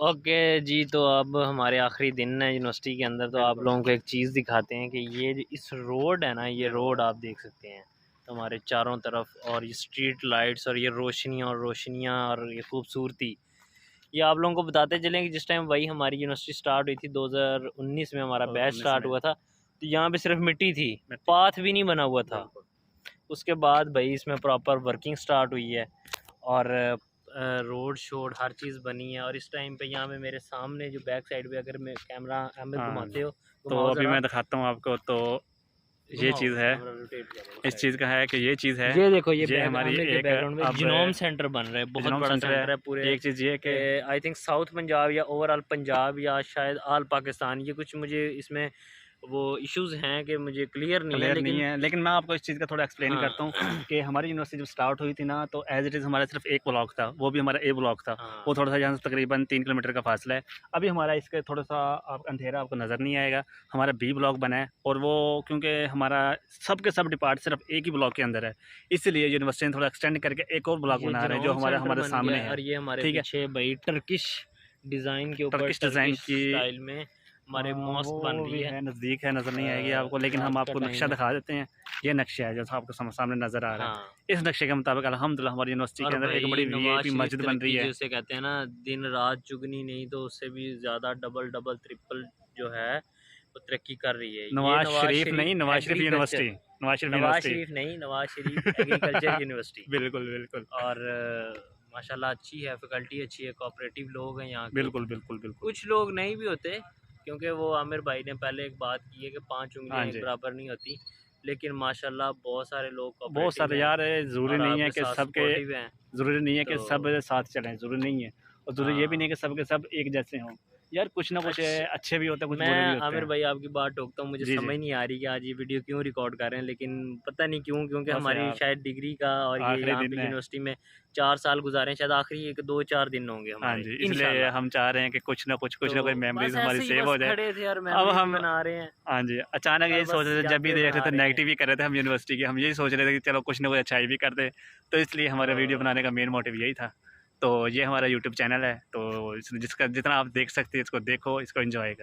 Okay जी, तो अब हमारे आखिरी दिन है यूनिवर्सिटी के अंदर। तो आप लोगों को एक चीज़ दिखाते हैं कि ये इस रोड है ना, ये रोड आप देख सकते हैं तो हमारे चारों तरफ, और ये स्ट्रीट लाइट्स और ये रोशनियाँ और ये खूबसूरती, ये आप लोगों को बताते चलें कि जिस टाइम वही हमारी यूनिवर्सिटी स्टार्ट हुई थी 2019 में, हमारा बैच स्टार्ट हुआ था, तो यहाँ पे सिर्फ मिट्टी थी, पाथ भी नहीं बना हुआ था। उसके बाद भाई इसमें प्रॉपर वर्किंग स्टार्ट हुई है और रोड शोड हर चीज़ बनी है। और इस टाइम पे यहाँ पे मेरे सामने जो बैक साइड पे, अगर मैं कैमरा घुमाते हो तो अभी मैं दिखाता हूँ आपको। तो ये चीज़ है, इस चीज़ का है कि ये चीज़ है, ये देखो, ये हमारी एक बैकग्राउंड में जिनोम सेंटर बन रहा है, बहुत बड़ा सेंटर है पूरे। एक चीज़ ये कि आई थिंक साउथ पंजाब या ओवरऑल पंजाब या शायद ऑल पाकिस्तान, ये कुछ मुझे इसमें वो इश्यूज हैं कि मुझे क्लियर नहीं है, लेकिन मैं आपको इस चीज़ का थोड़ा एक्सप्लेन करता हूँ कि हमारी यूनिवर्सिटी जब स्टार्ट हुई थी ना, तो एज इट इज़ हमारा सिर्फ एक ब्लॉक था, वो भी हमारा ए ब्लॉक था। वो थोड़ा सा यहाँ से तकरीबन 3 किलोमीटर का फासला है। अभी हमारा इसके थोड़ा सा अंधेरा आपको नज़र नहीं आएगा, हमारा बी ब्लॉक बना है। और वो क्योंकि हमारा सब के सब डिपार्ट सिर्फ एक ही ब्लॉक के अंदर है, इसलिए यूनिवर्सिटी ने थोड़ा एक्सटेंड करके एक और ब्लॉक बना रहे हैं जो हमारे सामने है। और ये हमारे पीछे भाई टर्किश डिज़ाइन के ऊपर, टर्किश डिज़ाइन की स्टाइल में हमारे मॉस्क बन रही है। नज़दीक है, नज़र नहीं आएगी आपको, लेकिन हम आपको नक्शा दिखा देते हैं। ये नक्शा है जो आपको सामने नज़र आ रहा है। इस नक्शे के मुताबिक अल्हम्दुलिल्लाह हमारी यूनिवर्सिटी के अंदर एक बड़ी वीआईपी मस्जिद बन रही है। जैसे कहते हैं ना, दिन रात चुगनी नहीं तो उससे भी ज़्यादा डबल ट्रिपल जो है वो तरक्की कर रही है। नवाज शरीफ नहीं, Nawaz Sharif university, Nawaz Sharif agriculture university. बिल्कुल बिल्कुल। और माशाल्लाह अच्छी है, फैकल्टी अच्छी है, कोऑपरेटिव लोग हैं यहाँ के। बिल्कुल बिल्कुल बिल्कुल। कुछ लोग नहीं भी होते, क्योंकि वो आमिर भाई ने पहले एक बात की है कि 5 उंगलियां एक बराबर नहीं होती, लेकिन माशाल्लाह बहुत सारे लोग, बहुत सारे यार, ज़रूरी नहीं है कि सबके, ज़रूरी नहीं है कि सब साथ चलें, ज़रूरी नहीं है। और ज़रूरी ये भी नहीं है कि सबके सब एक जैसे हों यार, कुछ ना कुछ अच्छे भी होते हैं, कुछ बुरे भी होते हैं। आमिर भाई आपकी बात टोकता हूँ, मुझे समझ नहीं आ रही कि आज ये वीडियो क्यों रिकॉर्ड कर रहे हैं, लेकिन पता नहीं क्यों, क्योंकि हमारी शायद डिग्री का और ये यहाँ पे यूनिवर्सिटी में 4 साल गुजारे हैं, शायद आखिरी 1-2-4 दिन होंगे हमारे। इसलिए हम चाह रहे हैं कि कुछ ना कुछ मेमोरीज हमारी सेव हो जाए। अब हम बना रहे हैं। हाँ जी, अचानक यही सोच रहे थे, जब भी देख रहे थे नेगेटिव ही कर रहे थे हम यूनिवर्सिटी के, हम यही सोच रहे थे कि चलो कुछ ना कुछ अच्छाई भी कर दे। तो इसलिए हमारा वीडियो बनाने का मेन मोटिव यही था। तो ये हमारा यूट्यूब चैनल है, तो जिसका जितना आप देख सकते हैं इसको देखो, इसको एंजॉय करो।